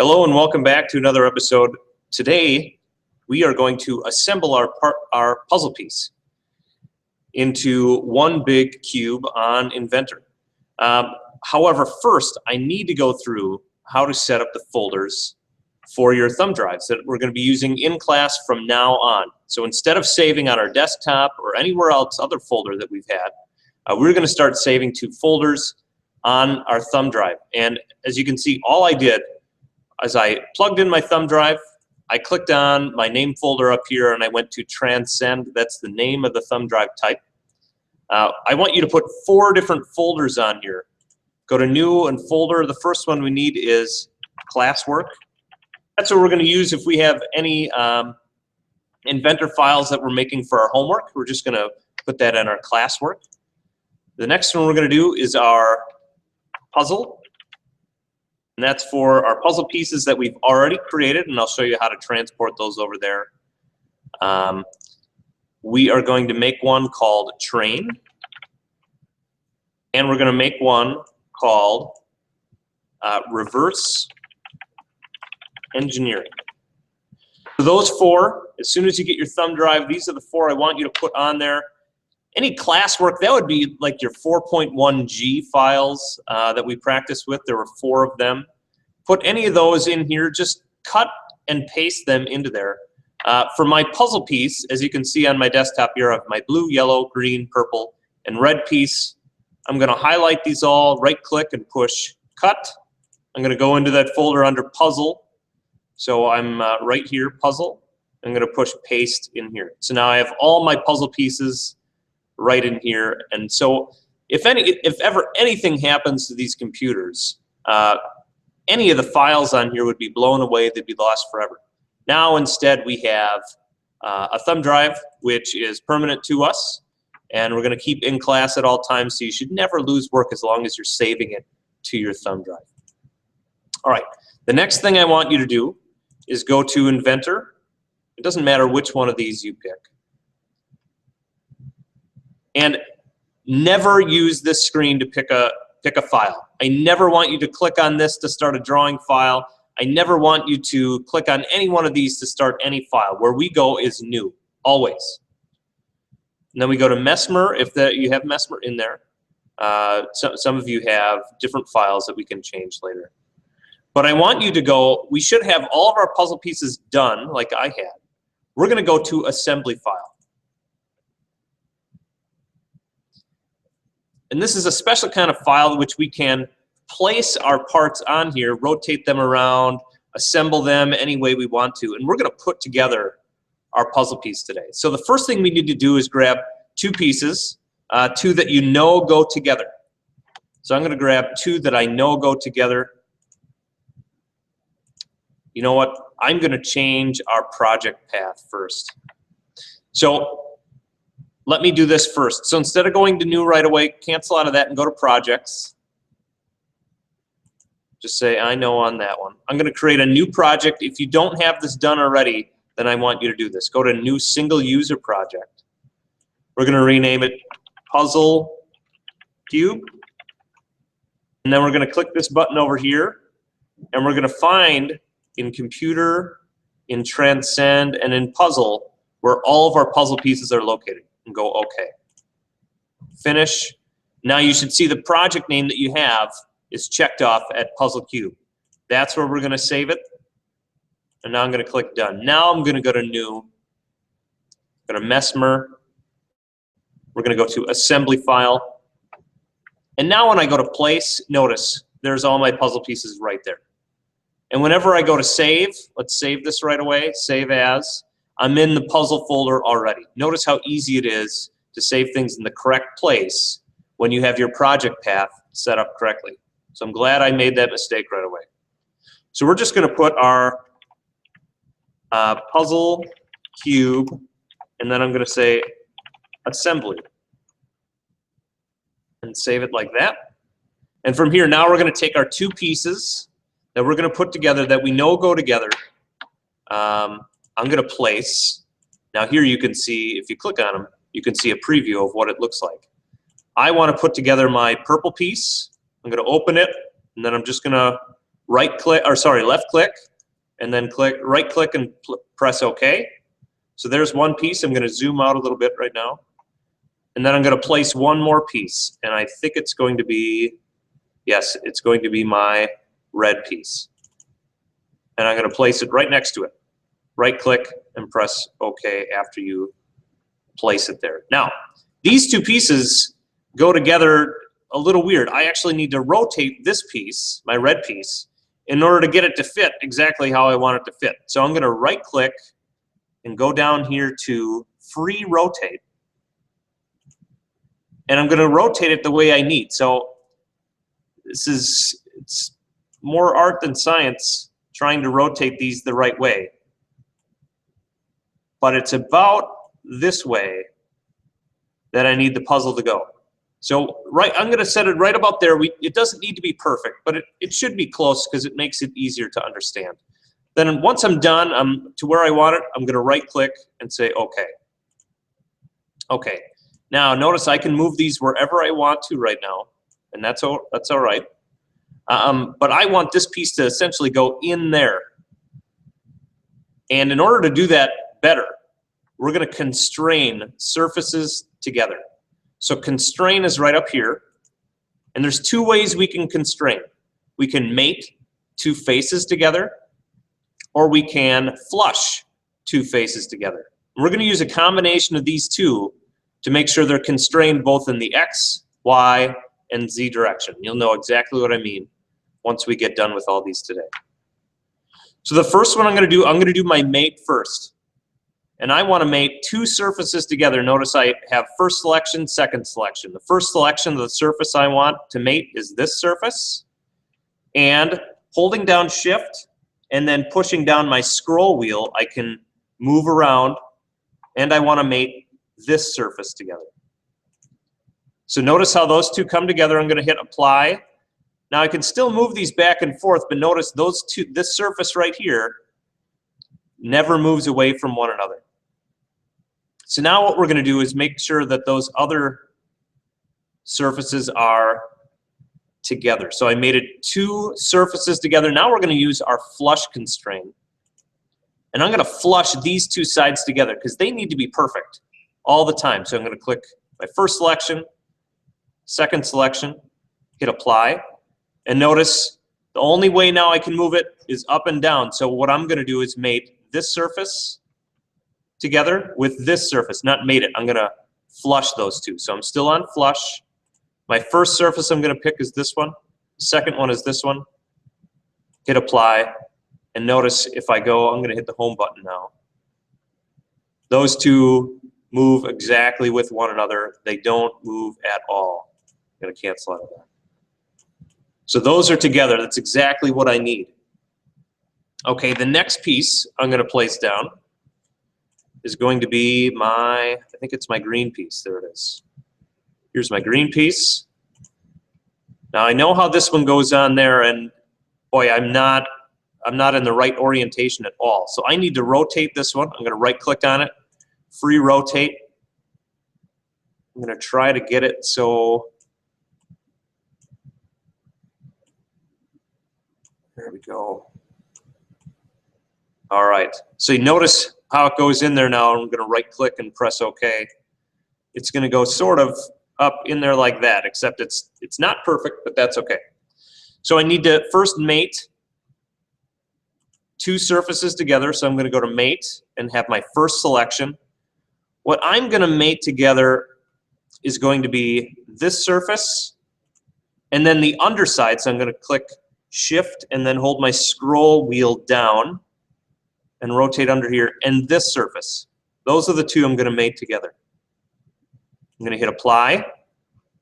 Hello and welcome back to another episode. Today we are going to assemble our puzzle piece into one big cube on Inventor. However, first I need to go through how to set up the folders for your thumb drives that we're going to be using in class from now on. So instead of saving on our desktop or anywhere else other folder that we've had, we're going to start saving to folders on our thumb drive. And as you can see, all I did as I plugged in my thumb drive, I clicked on my name folder up here and I went to Transcend. That's the name of the thumb drive type. I want you to put 4 different folders on here. Go to New and Folder. The first one we need is Classwork. That's what we're going to use if we have any Inventor files that we're making for our homework. We're just going to put that in our Classwork. The next one we're going to do is our Puzzle. And that's for our puzzle pieces that we've already created, and I'll show you how to transport those over there. We are going to make one called Train, and we're going to make one called Reverse Engineering. For those 4, as soon as you get your thumb drive, these are the 4 I want you to put on there. Any classwork, that would be like your 4.1G files that we practiced with. There were 4 of them. Put any of those in here. Just cut and paste them into there. For my puzzle piece, as you can see on my desktop here, I have my blue, yellow, green, purple, and red piece. I'm going to highlight these all, right-click, and push Cut. I'm going to go into that folder under Puzzle. So I'm right here, Puzzle. I'm going to push Paste in here. So now I have all my puzzle pieces right in here. And so if ever anything happens to these computers, any of the files on here would be blown away. They'd be lost forever. Now instead we have a thumb drive, which is permanent to us, and we're going to keep in class at all times, so you should never lose work as long as you're saving it to your thumb drive. All right, the next thing I want you to do is go to Inventor. It doesn't matter which one of these you pick. And never use this screen to pick a file. I never want you to click on this to start a drawing file. I never want you to click on any one of these to start any file. Where we go is New, always. And then we go to Mesmer, if you have Mesmer in there. Some of you have different files that we can change later. But I want you to go, we should have all of our puzzle pieces done, like I had. We're going to go to Assembly File. And this is a special kind of file which we can place our parts on here, rotate them around, assemble them any way we want to. And we're going to put together our puzzle piece today. So the first thing we need to do is grab 2 pieces, 2 that you know go together. So I'm going to grab 2 that I know go together. You know what? I'm going to change our project path first. So let me do this first. So instead of going to New right away, cancel out of that and go to Projects. Just say, I know on that one. I'm going to create a new project. If you don't have this done already, then I want you to do this. Go to New Single User Project. We're going to rename it Puzzle Cube. And then we're going to click this button over here. And we're going to find in Computer, in Transcend, and in Puzzle where all of our puzzle pieces are located. And go OK. Finish. Now you should see the project name that you have is checked off at Puzzle Cube. That's where we're going to save it. And now I'm going to click Done. Now I'm going to go to New. Go to Mesmer. We're going to go to Assembly File. And now when I go to Place, notice there's all my puzzle pieces right there. And whenever I go to Save, let's save this right away, Save As. I'm in the puzzle folder already. Notice how easy it is to save things in the correct place when you have your project path set up correctly. So I'm glad I made that mistake right away. So we're just going to put our puzzle cube, and then I'm going to say assembly. And save it like that. And from here, now we're going to take our 2 pieces that we're going to put together that we know go together. I'm going to place. Now here you can see, if you click on them, you can see a preview of what it looks like. I want to put together my purple piece. I'm going to open it, and then I'm just going to left click, and then right click and press OK. So there's one piece. I'm going to zoom out a little bit right now. And then I'm going to place one more piece. And I think it's going to be, yes, it's going to be my red piece. And I'm going to place it right next to it. Right click and press OK after you place it there. Now, these two pieces go together a little weird. I actually need to rotate this piece, my red piece, in order to get it to fit exactly how I want it to fit. So I'm going to right click and go down here to free rotate. And I'm going to rotate it the way I need. So it's more art than science trying to rotate these the right way. But it's about this way that I need the puzzle to go. So I'm going to set it right about there. It doesn't need to be perfect, but it should be close because it makes it easier to understand. Then once I'm done, to where I want it, I'm going to right click and say OK. OK. Now notice I can move these wherever I want to right now, and that's all right. But I want this piece to essentially go in there. And in order to do that better, we're going to constrain surfaces together. So constrain is right up here. And there's two ways we can constrain. We can mate two faces together, or we can flush two faces together. And we're going to use a combination of these two to make sure they're constrained both in the X, Y, and Z direction. You'll know exactly what I mean once we get done with all these today. So the first one I'm going to do my mate first. And I want to mate two surfaces together. Notice I have first selection, second selection. The first selection of the surface I want to mate is this surface. And holding down Shift and then pushing down my scroll wheel, I can move around, and I want to mate this surface together. So notice how those two come together. I'm going to hit Apply. Now I can still move these back and forth, but notice this surface right here never moves away from one another. So now what we're going to do is make sure that those other surfaces are together. So I mated two surfaces together. Now we're going to use our flush constraint. And I'm going to flush these two sides together because they need to be perfect all the time. So I'm going to click my first selection, second selection, hit Apply. And notice the only way now I can move it is up and down. So what I'm going to do is mate this surface together with this surface, not mate it. I'm going to flush those two. So I'm still on flush. My first surface I'm going to pick is this one. The second one is this one. Hit Apply. And notice if I go, I'm going to hit the home button now. Those two move exactly with one another. They don't move at all. I'm going to cancel out of that. So those are together. That's exactly what I need. Okay, the next piece I'm going to place down is going to be I think it's my green piece. There it is. Here's my green piece. Now I know how this one goes on there, and boy, I'm not in the right orientation at all. So I need to rotate this one. I'm going to right click on it, free rotate. I'm going to try to get it so there we go. All right. So you notice how it goes in there now. I'm going to right click and press OK. It's going to go sort of up in there like that, except it's not perfect, but that's okay. So I need to first mate two surfaces together. So I'm going to go to Mate and have my first selection. What I'm going to mate together is going to be this surface and then the underside. So I'm going to click Shift and then hold my scroll wheel down and rotate under here, and this surface. Those are the two I'm going to mate together. I'm going to hit Apply, and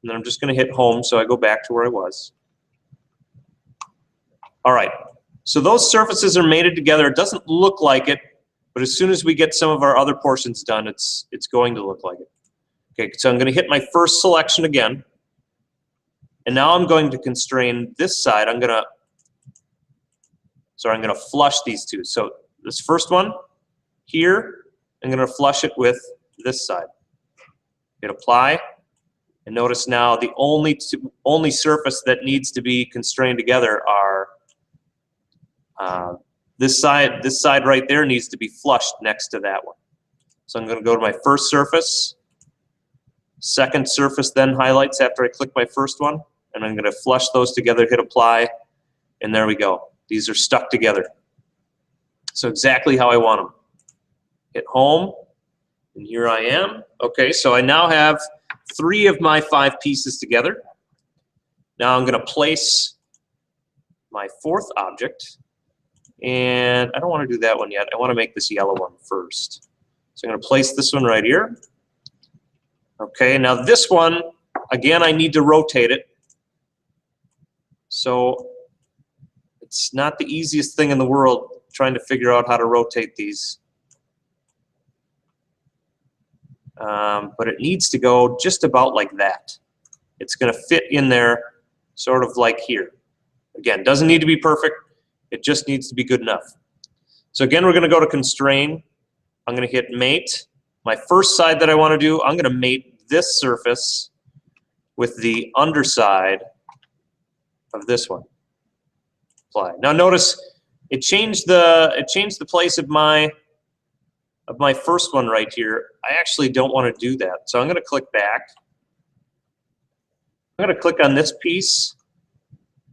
then I'm just going to hit Home so I go back to where I was. All right, so those surfaces are mated together. It doesn't look like it, but as soon as we get some of our other portions done, it's going to look like it. Okay, so I'm going to hit my first selection again, and now I'm going to constrain this side. I'm going to flush these two. So this first one here, I'm going to flush it with this side. Hit Apply, and notice now the only surface that needs to be constrained together are This side right there needs to be flushed next to that one. So I'm going to go to my first surface. Second surface then highlights after I click my first one. And I'm going to flush those together, hit apply, and there we go. These are stuck together. So exactly how I want them. Hit home, and here I am. Okay, so I now have 3 of my 5 pieces together. Now I'm going to place my 4th object. And I don't want to do that one yet. I want to make this yellow one first. So I'm going to place this one right here. Okay, now this one, again, I need to rotate it. So it's not the easiest thing in the world trying to figure out how to rotate these. But it needs to go just about like that. It's going to fit in there sort of like here. Again, doesn't need to be perfect. It just needs to be good enough. So again, we're going to go to Constraint. I'm going to hit Mate. My first side that I want to do, I'm going to mate this surface with the underside of this one. Apply. Now notice it changed the place of my first one right here. I actually don't want to do that. So I'm going to click back. I'm going to click on this piece,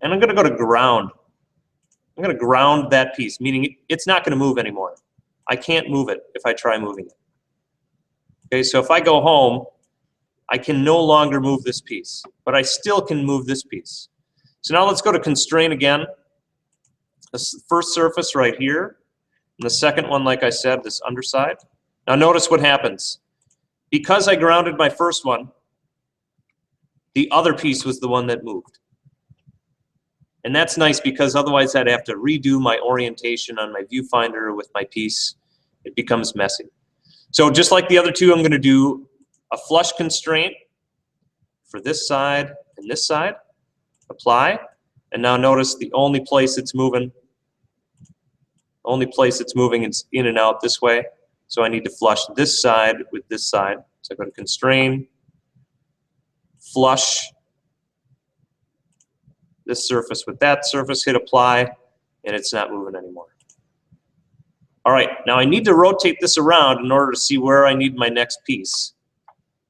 and I'm going to go to ground. I'm going to ground that piece, meaning it's not going to move anymore. I can't move it if I try moving it. Okay, so if I go home, I can no longer move this piece, but I still can move this piece. So now let's go to Constraint again. This is the first surface right here, and the second one, like I said, this underside. Now notice what happens. Because I grounded my first one, the other piece was the one that moved. And that's nice because otherwise I'd have to redo my orientation on my viewfinder with my piece. It becomes messy. So just like the other two, I'm going to do a flush constraint for this side and this side. Apply. And now notice the only place it's moving is in and out this way. So I need to flush this side with this side. So I go to Constraint, flush this surface with that surface, hit apply, and it's not moving anymore. All right, now I need to rotate this around in order to see where I need my next piece.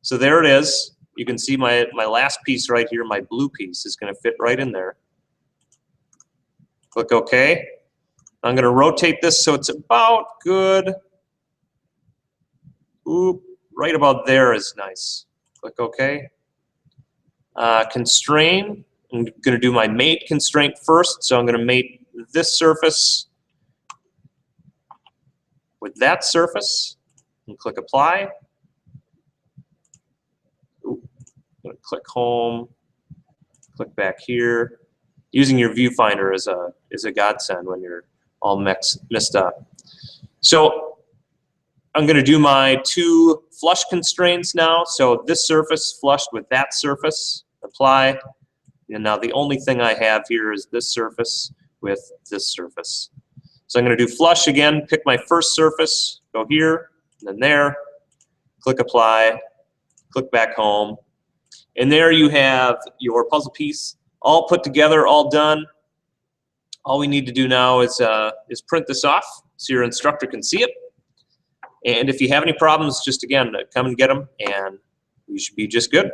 So there it is. You can see my last piece right here, my blue piece, is going to fit right in there. Click OK. I'm going to rotate this so it's about good. Oop, right about there is nice. Click OK. Constraint. I'm going to do my mate constraint first, so I'm going to mate this surface with that surface, and click Apply. Ooh, I'm going to click Home, click back here. Using your viewfinder is a godsend when you're all messed up. So I'm going to do my 2 flush constraints now. So this surface flushed with that surface, apply. And now the only thing I have here is this surface with this surface. So I'm going to do flush again, pick my first surface, go here, and then there, click apply, click back home. And there you have your puzzle piece all put together, all done. All we need to do now is print this off so your instructor can see it. And if you have any problems, just again, come and get them, and you should be just good.